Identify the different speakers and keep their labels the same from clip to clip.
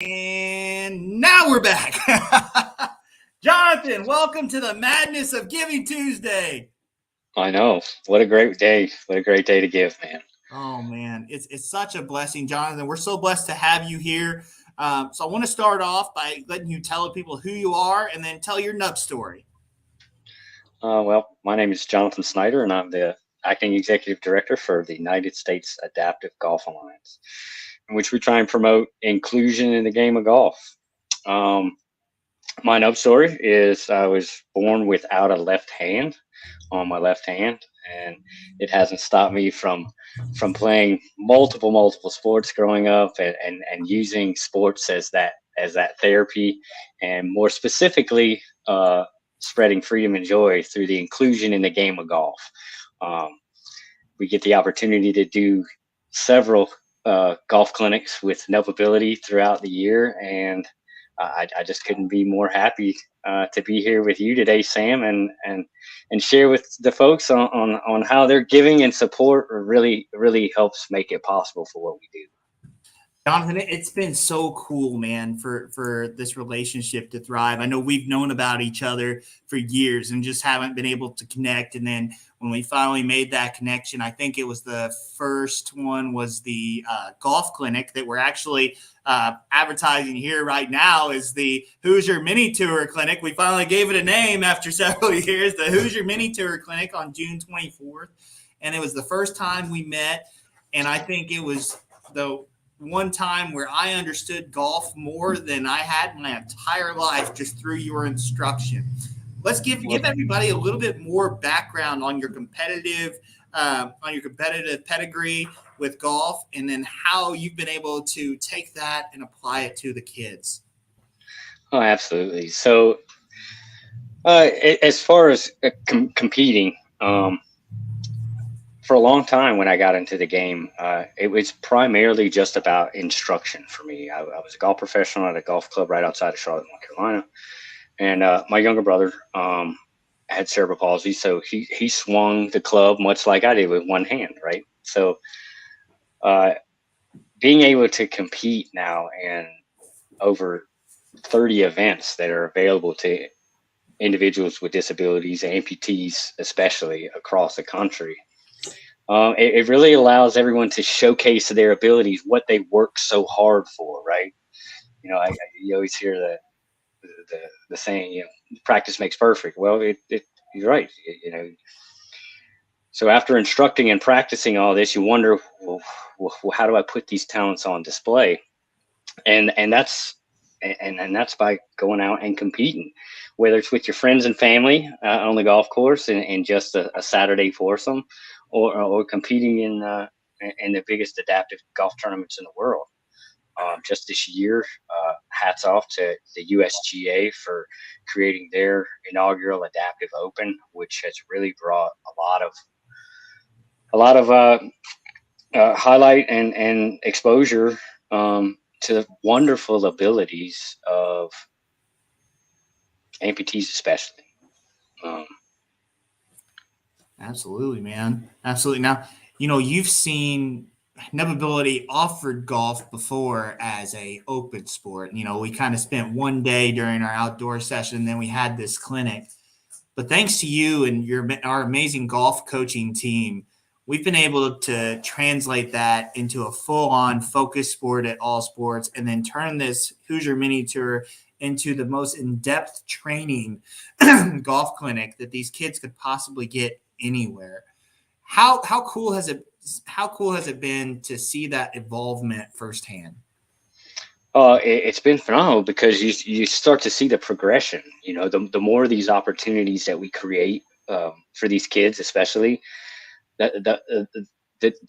Speaker 1: And now we're back. Jonathan, welcome to the madness of Giving Tuesday.
Speaker 2: I know. What a great day. What a great day to give, man.
Speaker 1: Oh man, it's such a blessing, Jonathan. We're so blessed to have you here. So I want to start off by letting you tell people who you are, and then tell your nub story.
Speaker 2: Well, my name is Jonathan Snyder, and I'm the acting executive director for the United States Adaptive Golf Alliance, in which we try and promote inclusion in the game of golf. Um, my nub story is I was born without a left hand on my left hand, and it hasn't stopped me from playing multiple sports growing up, and using sports as that therapy, and more specifically, spreading freedom and joy through the inclusion in the game of golf. Um, we get the opportunity to do several golf clinics with Notability throughout the year, and I just couldn't be more happy to be here with you today, Sam, and share with the folks on how their giving and support really helps make it possible for what we do.
Speaker 1: Jonathan, it's been so cool, man, for this relationship to thrive. I know we've known about each other for years and just haven't been able to connect. And then when we finally made that connection, I think it was the first one was the golf clinic that we're actually advertising here right now is the Hoosier Mini Tour Clinic. We finally gave it a name after several years, the Hoosier Mini Tour Clinic on June 24th. And it was the first time we met. And I think it was the one time where I understood golf more than I had my entire life just through your instruction. Let's give
Speaker 2: Well,
Speaker 1: everybody a little bit more background on your competitive pedigree with golf, and then how you've been able to take that and apply it to the kids.
Speaker 2: oh, absolutely. So, as far as competing, for a long time when I got into the game, it was primarily just about instruction for me. I was a golf professional at a golf club right outside of Charlotte, North Carolina, and my younger brother had cerebral palsy, so he swung the club much like I did with one hand, right? So uh, being able to compete now in over 30 events that are available to individuals with disabilities, amputees especially across the country, it really allows everyone to showcase their abilities, what they work so hard for, right? You always hear the saying, practice makes perfect. Well, you're right. So after instructing and practicing all this, you wonder, well, how do I put these talents on display? And that's by going out and competing, whether it's with your friends and family on the golf course and just a Saturday foursome, or competing in the biggest adaptive golf tournaments in the world. Just this year, hats off to the USGA for creating their inaugural Adaptive Open, which has really brought a lot of highlight and exposure to the wonderful abilities of amputees, especially. Um,
Speaker 1: Absolutely, man. Absolutely. Now, you've seen Nevability offered golf before as a open sport. We kind of spent one day during our outdoor session, then we had this clinic. But thanks to you and our amazing golf coaching team, we've been able to translate that into a full-on focus sport at all sports, and then turn this Hoosier Mini Tour into the most in-depth training golf clinic that these kids could possibly get anywhere. How cool has it been to see that evolvement firsthand?
Speaker 2: it's been phenomenal because you start to see the progression. The more of these opportunities that we create for these kids, especially that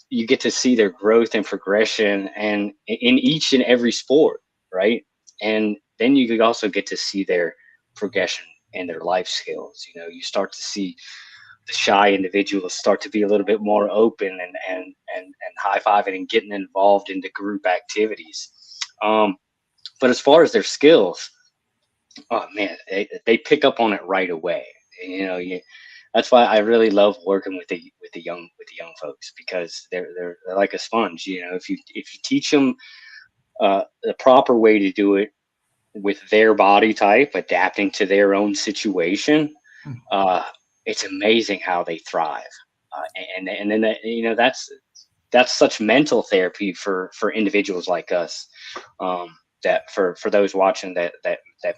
Speaker 2: you get to see their growth and progression, and in each and every sport, right? And then you could also get to see their progression and their life skills. You start to see the shy individuals start to be a little bit more open and high-fiving and getting involved in the group activities. But as far as their skills, oh man, they pick up on it right away. That's why I really love working with the young folks, because they're like a sponge. If you teach them the proper way to do it with their body type, adapting to their own situation, uh, it's amazing how they thrive. And then that's such mental therapy for individuals like us. That for those watching that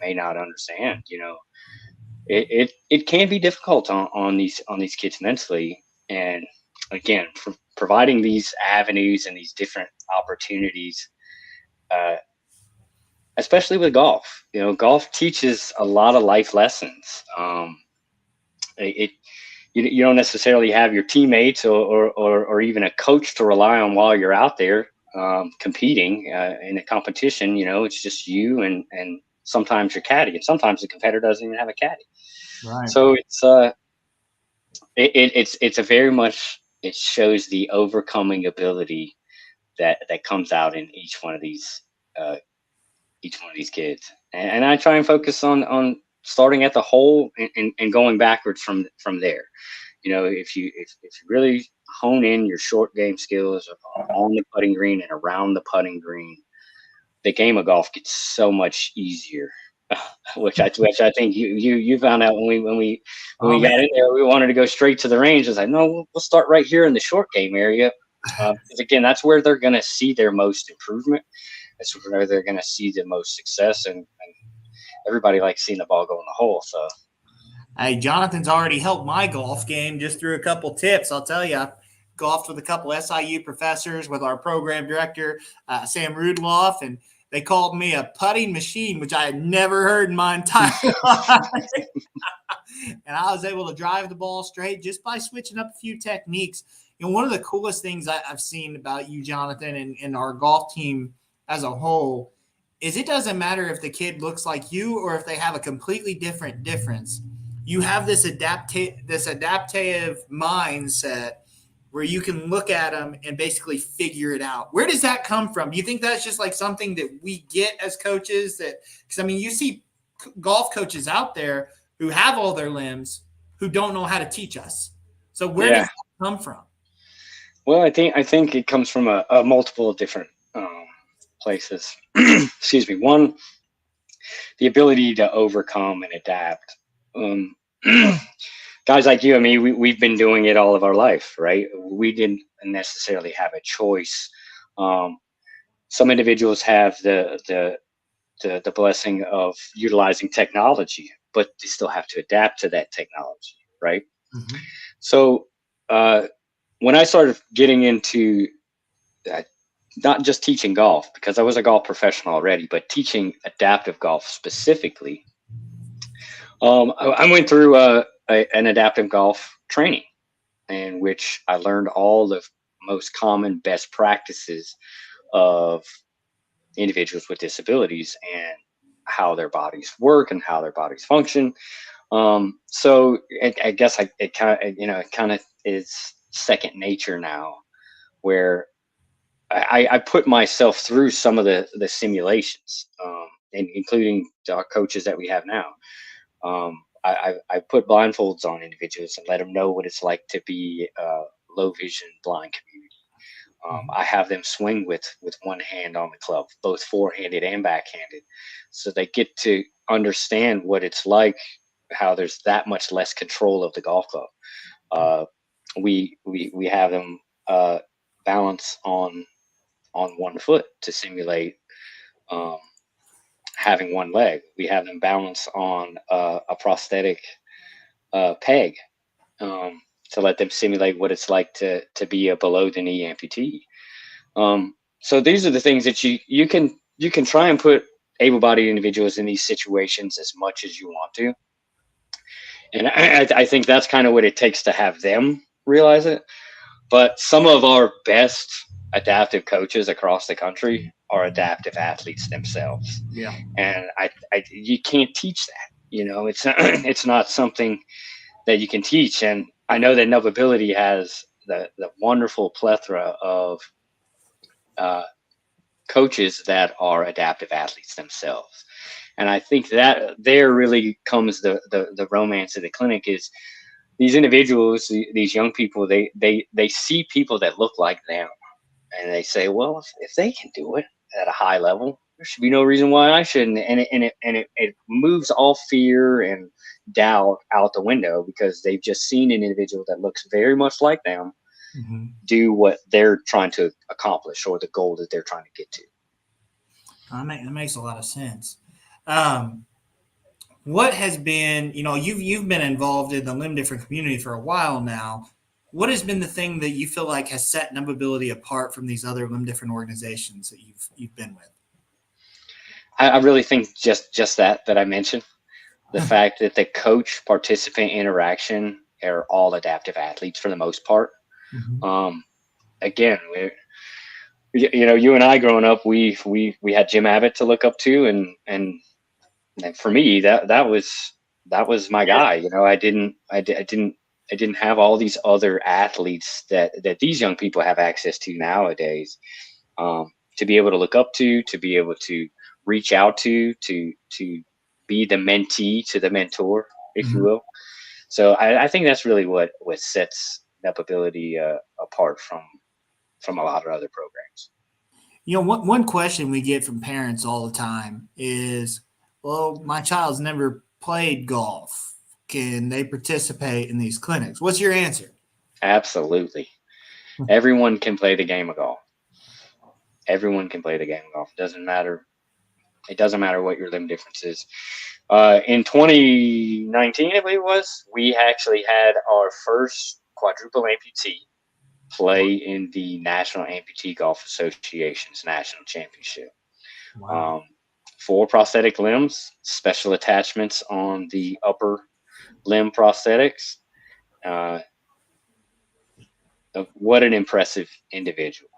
Speaker 2: may not understand, it can be difficult on these kids mentally. And again, providing these avenues and these different opportunities, uh, especially with golf. Golf teaches a lot of life lessons. It you don't necessarily have your teammates or even a coach to rely on while you're out there competing in a competition. It's just you and sometimes your caddy, and sometimes the competitor doesn't even have a caddy.
Speaker 1: Right.
Speaker 2: So it's a very much, it shows the overcoming ability that comes out in each one of these kids. And I try and focus on starting at the hole and going backwards from there. If you really hone in your short game skills on the putting green and around the putting green, the game of golf gets so much easier. which I think you found out when we got in there. We wanted to go straight to the range. I was like, no, we'll start right here in the short game area, because again, that's where they're going to see their most improvement. That's where they're going to see the most success, and everybody likes seeing the ball go in the hole. So,
Speaker 1: hey, Jonathan's already helped my golf game just through a couple tips. I'll tell you, I golfed with a couple SIU professors with our program director, Sam Rudloff, and they called me a putting machine, which I had never heard in my entire life. And I was able to drive the ball straight just by switching up a few techniques. One of the coolest things I've seen about you, Jonathan, and our golf team as a whole is it doesn't matter if the kid looks like you or if they have a completely different difference. You have this adaptive mindset where you can look at them and basically figure it out. Where does that come from? Do you think that's just like something that we get as coaches? Because you see golf coaches out there who have all their limbs who don't know how to teach us. So where does that come from?
Speaker 2: Well, I think it comes from a multiple different places. Excuse me. One, the ability to overcome and adapt. Guys like you and me, we've been doing it all of our life, right? We didn't necessarily have a choice. Some individuals have the blessing of utilizing technology, but they still have to adapt to that technology, right? Mm-hmm. So when I started getting into not just teaching golf, because I was a golf professional already, but teaching adaptive golf specifically, I went through an adaptive golf training in which I learned all the most common best practices of individuals with disabilities and how their bodies work and how their bodies function. So I guess it kind of is second nature now, where I put myself through some of the simulations, and including our coaches that we have now. I put blindfolds on individuals and let them know what it's like to be a low vision blind community. I have them swing with one hand on the club, both forehanded and backhanded, so they get to understand what it's like, how there's that much less control of the golf club. We have them balance on one foot to simulate having one leg. We have them balance on a prosthetic peg to let them simulate what it's like to be a below the knee amputee. So these are the things that you can try and put able-bodied individuals in these situations as much as you want to. And I think that's kind of what it takes to have them realize it. But some of our best adaptive coaches across the country are adaptive athletes themselves.
Speaker 1: Yeah.
Speaker 2: And you can't teach that. It's not something that you can teach. And I know that Novability has the wonderful plethora of coaches that are adaptive athletes themselves. And I think that there really comes the romance of the clinic is these individuals, these young people, they see people that look like them, and they say, well, if they can do it, at a high level. There should be no reason why I shouldn't. And it moves all fear and doubt out the window because they've just seen an individual that looks very much like them
Speaker 1: Mm-hmm.
Speaker 2: do what they're trying to accomplish or the goal that they're trying to get to.
Speaker 1: That makes a lot of sense. What has been, you've been involved in the limb different community for a while now. What has been the thing that you feel like has set Numbability apart from these other limb different organizations that you've been with?
Speaker 2: I really think just that I mentioned, the fact that the coach participant interaction are all adaptive athletes for the most part.
Speaker 1: Mm-hmm.
Speaker 2: Again, you and I growing up, we had Jim Abbott to look up to, and for me that was my guy. I didn't have all these other athletes that these young people have access to nowadays, to be able to look up to be able to reach out to be the mentee to the mentor, if
Speaker 1: Mm-hmm.
Speaker 2: you will. So I think that's really what sets Numbability apart from a lot of other programs.
Speaker 1: One question we get from parents all the time is, well, my child's never played golf. Can they participate in these clinics? What's your answer?
Speaker 2: Absolutely. Everyone can play the game of golf. Everyone can play the game of golf. It doesn't matter what your limb difference is. In 2019, I believe it was, we actually had our first quadruple amputee play in the National Amputee Golf Association's national championship.
Speaker 1: Wow.
Speaker 2: 4 prosthetic limbs, special attachments on the upper limb prosthetics. What an impressive individual.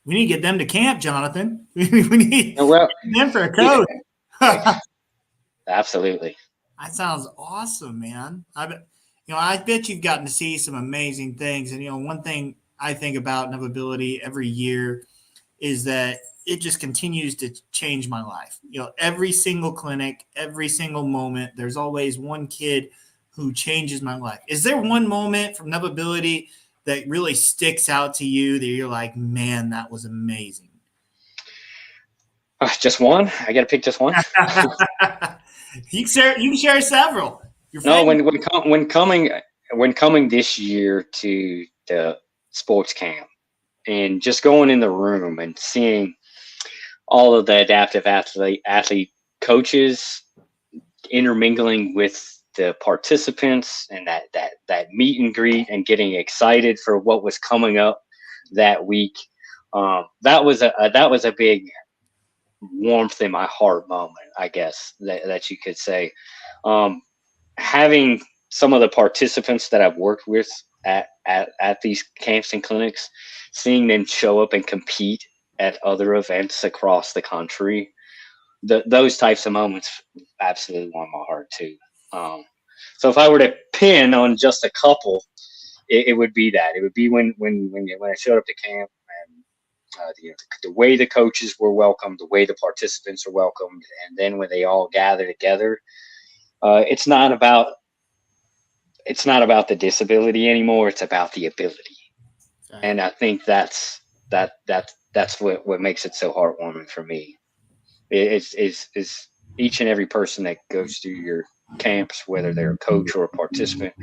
Speaker 1: We need to get them to camp, Jonathan. We need them for a coach.
Speaker 2: Absolutely.
Speaker 1: That sounds awesome, man. I bet you've gotten to see some amazing things. And, one thing I think about Numbability every year is that it just continues to change my life. Every single clinic, every single moment, there's always one kid who changes my life. Is there one moment from Numbability that really sticks out to you that you're like, man, that was amazing?
Speaker 2: Just one? I got to pick just one?
Speaker 1: You can share several.
Speaker 2: No, when coming this year to the sports camp and just going in the room and seeing all of the adaptive athlete coaches intermingling with the participants and that meet and greet and getting excited for what was coming up that week, that was a big warmth in my heart moment, I guess that you could say. Having some of the participants that I've worked with at these camps and clinics, seeing them show up and compete at other events across the country, those types of moments absolutely warm my heart too. So if I were to pin on just a couple, it would be that. It would be when I showed up to camp and the way the coaches were welcomed, the way the participants are welcomed, and then when they all gather together. It's not about the disability anymore. It's about the ability, and I think that's what makes it so heartwarming for me. Is each and every person that goes through your camps, whether they're a coach or a participant,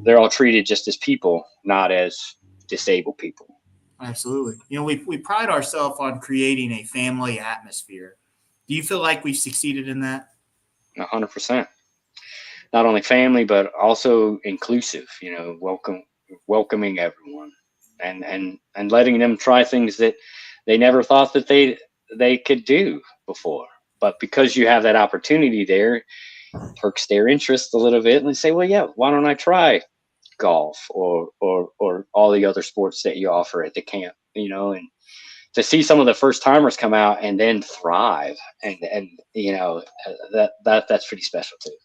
Speaker 2: they're all treated just as people, not as disabled people.
Speaker 1: Absolutely. We pride ourselves on creating a family atmosphere. Do you feel like we've succeeded in that?
Speaker 2: 100%. Not only family, but also inclusive. Welcoming everyone, and letting them try things that they never thought that they could do before. But because you have that opportunity there, perks their interest a little bit, and they say, "Well, yeah, why don't I try golf or all the other sports that you offer at the camp?" And to see some of the first timers come out and then thrive, and that's pretty special too.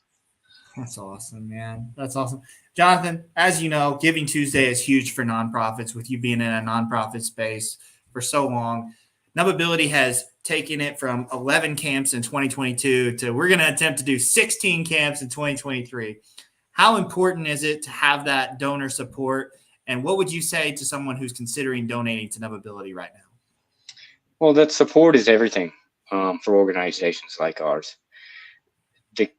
Speaker 1: That's awesome, man. That's awesome. Jonathan, as you know, Giving Tuesday is huge for nonprofits, with you being in a nonprofit space for so long. Numbability has taken it from 11 camps in 2022 to we're going to attempt to do 16 camps in 2023. How important is it to have that donor support? And what would you say to someone who's considering donating to Numbability right now?
Speaker 2: Well, that support is everything for organizations like ours.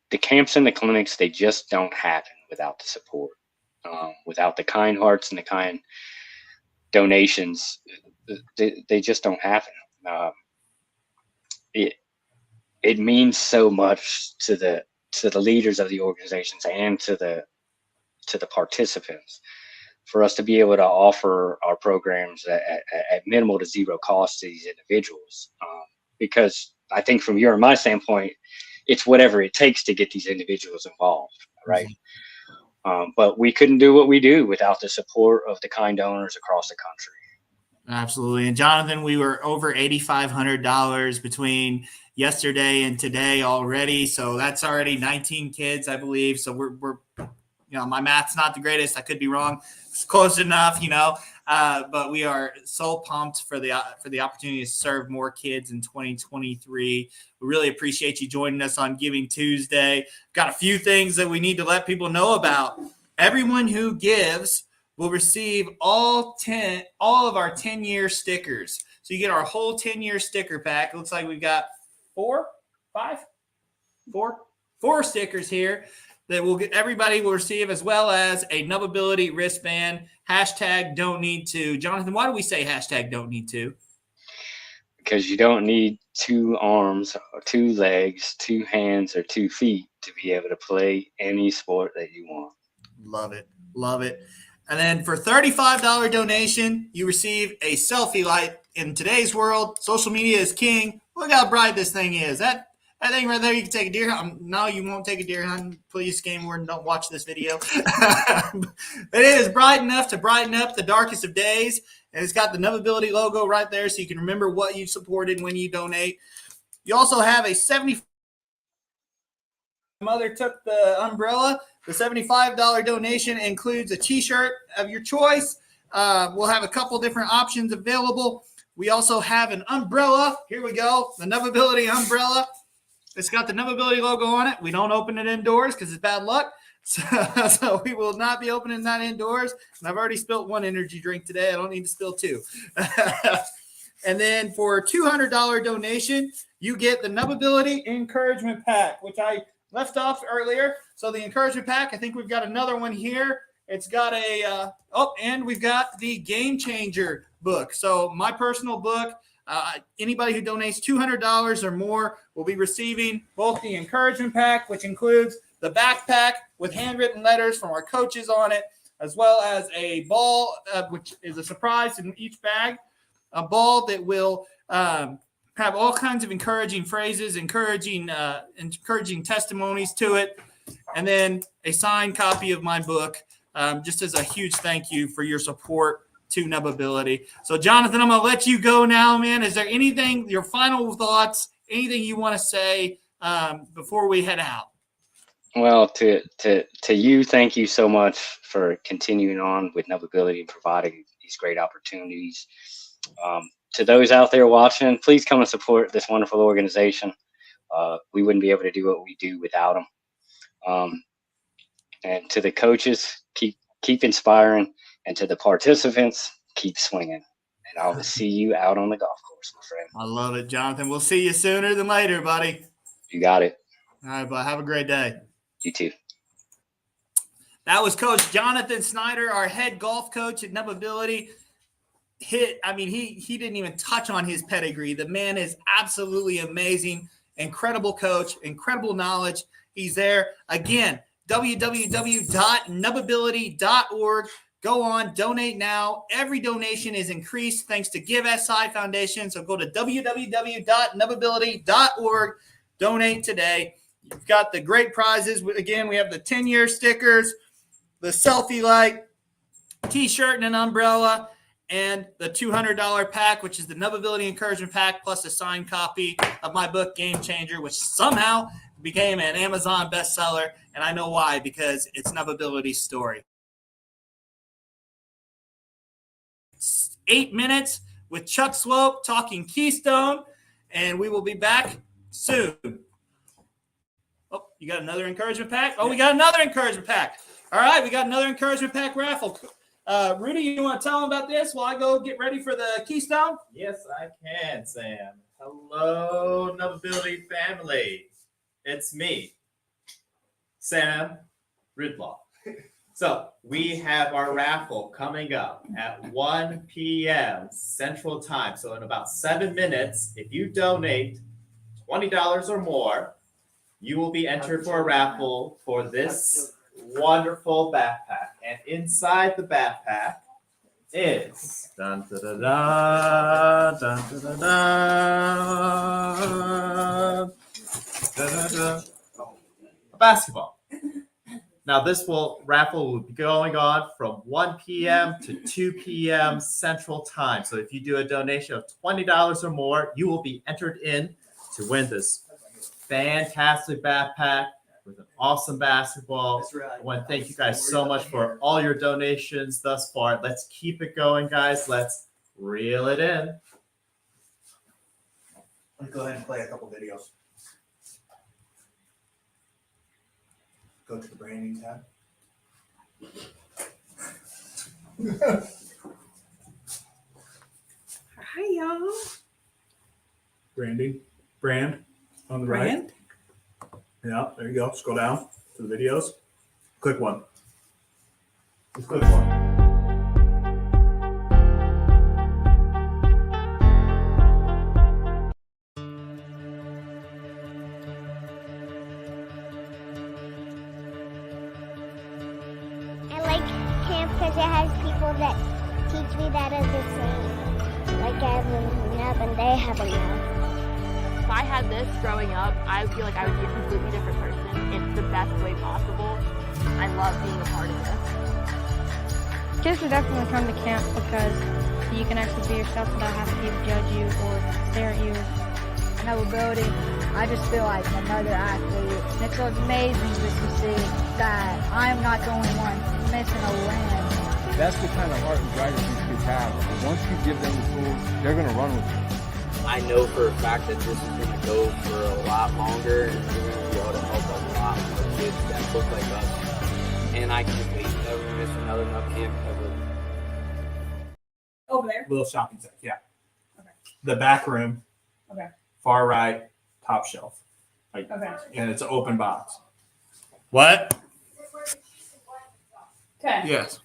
Speaker 2: The camps and the clinics, they just don't happen without the support, without the kind hearts and the kind donations. They just don't happen. Uh, it it means so much to the leaders of the organizations and to the participants for us to be able to offer our programs at minimal to zero cost to these individuals. Because I think from your and my standpoint, it's whatever it takes to get these individuals involved, right? But we couldn't do what we do without the support of the kind donors across the country.
Speaker 1: Absolutely. And Jonathan, we were over $8,500 between yesterday and today already. So that's already 19 kids, I believe. So we're my math's not the greatest. I could be wrong. It's close enough, but we are so pumped for the opportunity to serve more kids in 2023. We really appreciate you joining us on Giving Tuesday. Got a few things that we need to let people know about. Everyone who gives will receive all of our 10-year stickers. So you get our whole 10-year sticker pack. It looks like we've got four stickers here that everybody will receive, as well as a Nubability wristband. Hashtag don't need to. Jonathan, why do we say hashtag don't need to?
Speaker 2: Because you don't need 2 arms or 2 legs, 2 hands, or 2 feet to be able to play any sport that you want.
Speaker 1: Love it. Love it. And then for $35 donation, you receive a selfie light. In today's world, social media is king. Look how bright this thing is. That thing right there, you can take a deer hunt. No, you won't take a deer hunt. Please, Game Warden, don't watch this video. It is bright enough to brighten up the darkest of days. And it's got the Nubability logo right there so you can remember what you supported when you donate. You also have a $75. Mother took the umbrella. The $75 donation includes a t-shirt of your choice. We'll have a couple different options available. We also have an umbrella. Here we go. The Nubability umbrella. It's got the Nubability logo on it. We don't open it indoors because it's bad luck. So we will not be opening that indoors. And I've already spilled 1 energy drink today. I don't need to spill 2. And then for a $200 donation, you get the Nubability Encouragement Pack, which I left off earlier. So the encouragement pack, I think we've got another one here. It's got and we've got the Game Changer book. So my personal book, anybody who donates $200 or more will be receiving both the encouragement pack, which includes the backpack with handwritten letters from our coaches on it, as well as a ball, which is a surprise in each bag, a ball that will have all kinds of encouraging phrases, encouraging testimonies to it, and then a signed copy of my book, just as a huge thank you for your support to Nubability. So, Jonathan, I'm going to let you go now, man. Is there anything, your final thoughts, anything you want to say before we head out?
Speaker 2: Well, to you, thank you so much for continuing on with Nubability and providing these great opportunities. To those out there watching, please come and support this wonderful organization. We wouldn't be able to do what we do without them. And to the coaches, keep inspiring, and to the participants, keep swinging. And I will see you out on the golf course, my friend.
Speaker 1: I love it, Jonathan. We'll see you sooner than later, buddy.
Speaker 2: You got it.
Speaker 1: All right, bud. Have a great day.
Speaker 2: You too.
Speaker 1: That was Coach Jonathan Snyder, our head golf coach at Nubability. He didn't even touch on his pedigree. The man is absolutely amazing. Incredible coach, incredible knowledge. He's there. Again, www.nubability.org. Go on, donate now. Every donation is increased thanks to Give SI Foundation. So go to www.nubability.org. Donate today. You've got the great prizes. Again, we have the 10-year stickers, the selfie light, t-shirt and an umbrella, and the $200 pack, which is the Nubability Encouragement Pack, plus a signed copy of my book, Game Changer, which somehow became an Amazon bestseller. And I know why, because it's Nubability's story. It's 8 minutes with Chuck Swope talking Keystone, and we will be back soon. Oh, you got another encouragement pack? Oh, we got another encouragement pack. All right, we got another encouragement pack raffle. Rudy, you want to tell them about this while I go get ready for the Keystone?
Speaker 3: Yes, I can, Sam. Hello, Knowability family. It's me, Sam Ridlaw. So we have our raffle coming up at 1 p.m. Central Time. So in about 7 minutes, if you donate $20 or more, you will be entered for a raffle for this wonderful backpack. And inside the backpack is dun, da, da, da, dun, da, da, da, da, da, da, a basketball. Now this raffle will be going on from 1 p.m. to 2 p.m. Central Time. So if you do a donation of $20 or more, you will be entered in to win this fantastic backpack with an awesome basketball.
Speaker 1: That's right.
Speaker 3: I want to thank you guys so much for all your donations thus far. Let's keep it going, guys. Let's reel it in.
Speaker 1: Let me go ahead and play a couple videos. Go to the branding tab.
Speaker 4: Hi, y'all.
Speaker 5: Brand on the right. Yeah, there you go. Scroll down to the videos. Click one. Just click one.
Speaker 6: I like camp because it has people that teach me that are the same. Like I have enough and they have enough.
Speaker 7: If I had this growing up, I feel like I would be a completely different person in the best way possible. I love being a part of this.
Speaker 8: Kids should definitely come to camp because you can actually be yourself without having people judge you or stare at you.
Speaker 9: Knowability, I just feel like another athlete. It's amazing just to see that I'm not the only one missing a limb.
Speaker 10: That's the kind of heart and drive these kids have. Once you give them the tools, they're going to run with it.
Speaker 11: I know for a fact that this is going to go for a lot longer and we're going to be able to help a lot more kids that look like us. And I can't wait to never miss another Nup camp ever.
Speaker 4: Over there.
Speaker 1: Little shopping section, yeah.
Speaker 4: Okay.
Speaker 1: The back room.
Speaker 4: Okay.
Speaker 1: Far right, top shelf. Like,
Speaker 4: Okay.
Speaker 1: and it's an open box. What?
Speaker 4: Okay.
Speaker 1: Yes.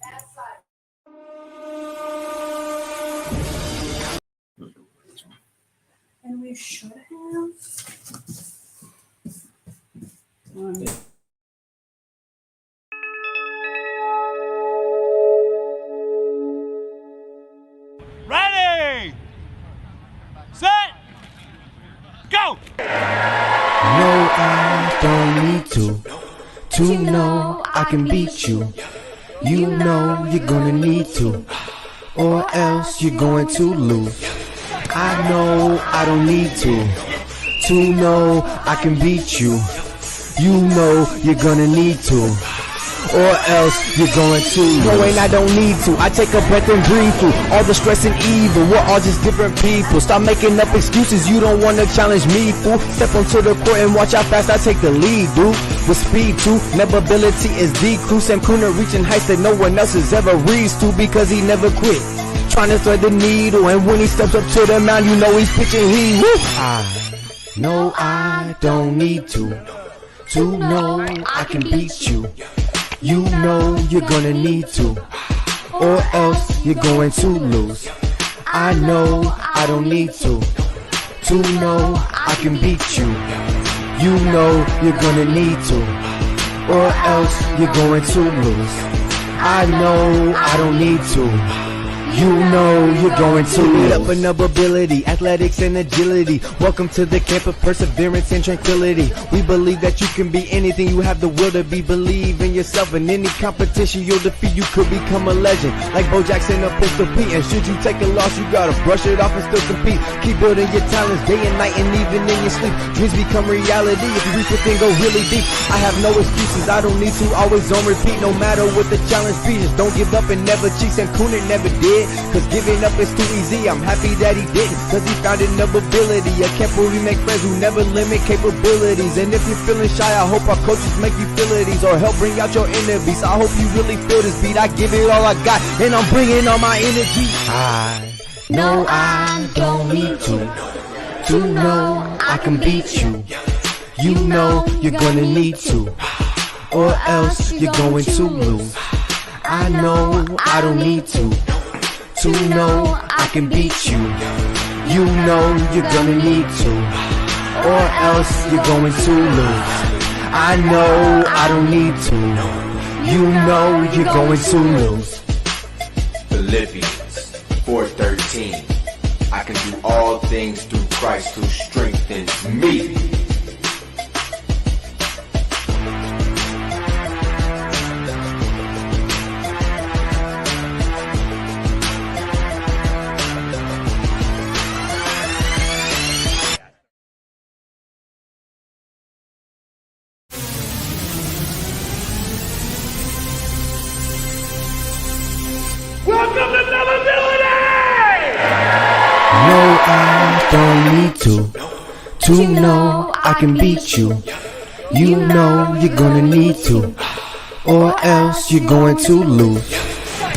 Speaker 4: And we should have one.
Speaker 12: Ready, set, go.
Speaker 13: No, I don't need to know I can beat you. You know you're gonna need to, or else you're going to lose. I know I don't need to know I can beat you. You know you're gonna need to, or else you're going to. No, and I don't need to. I take a breath and breathe through all the stress and evil. We're all just different people. Stop making up excuses. You don't want to challenge me, fool. Step onto the court and watch how fast I take the lead, dude. With speed too, knowability is decreased. Sam Cooner reaching heights that no one else has ever reached to because he never quit. Trying to thread the needle, and when he steps up to the mound, you know he's pitching heat. Woo! I know I don't need to know I can beat you. You know you're gonna need to, or else you're going to lose. I know I don't need to know I can beat you. You know you're gonna need to, or else you're going to lose. I know I don't need to. You know you're going to lead up a knowability, athletics and agility. Welcome to the camp of perseverance and tranquility. We believe that you can be anything you have the will to be. Believe in yourself. In any competition you'll defeat, you could become a legend, like Bo Jackson or Pistol Pete. And should you take a loss, you gotta brush it off and still compete. Keep building your talents day and night, and even in your sleep. Dreams become reality if you reach within, go really deep. I have no excuses, I don't need to always on repeat. No matter what the challenge be, just don't give up and never cheat. Sam Cooner never did. quit, cause giving up is too easy. I'm happy that he didn't, cause he found another ability. A camp where we make friends who never limit capabilities. And if you're feeling shy, I hope our coaches make you feel at ease, or help bring out your inner beast. I hope you really feel this beat. I give it all I got, and I'm bringing all my energy.
Speaker 14: No, I don't need to know I can beat you.
Speaker 13: You know you're gonna need to, or else you're going to lose. I know I don't need to know I can beat you. You know you're gonna need to, or else you're going to lose. I know I don't need to, you know you're going to lose.
Speaker 14: Philippians 4:13. I can do all things through Christ who strengthens me.
Speaker 12: Welcome to Navability!
Speaker 13: No, I don't need to know I can beat you. You know you're gonna need to, or else you're going to lose.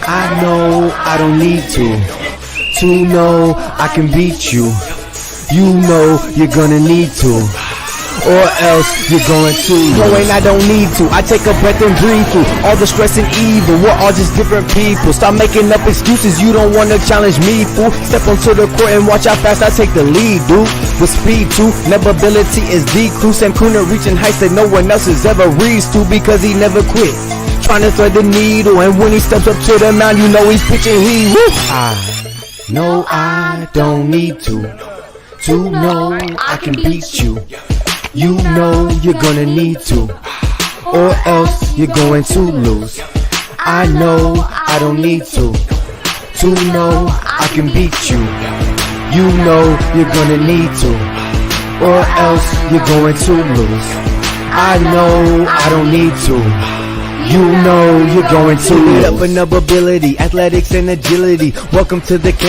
Speaker 13: I know I don't need to know I can beat you. You know you're gonna need to, or else you're going to lose. No, and I don't need to. I take a breath and breathe through all the stress and evil. We're all just different people. Stop making up excuses. You don't want to challenge me, fool. Step onto the court and watch how fast I take the lead, dude. With speed too, neverability is decreased. Sam Kuna reaching heights that no one else has ever reached to, because he never quit trying to thread the needle. And when he steps up to the mound, you know he's pitching heat. Woo! I know I don't need to know I can beat you. You know you're gonna need to, or else you're going to lose. I know I don't need to know I can beat you. You know you're gonna need to, or else you're going to lose. I know I don't need to. You know you're going to lose. Up another ability, athletics and agility. Welcome to the camp.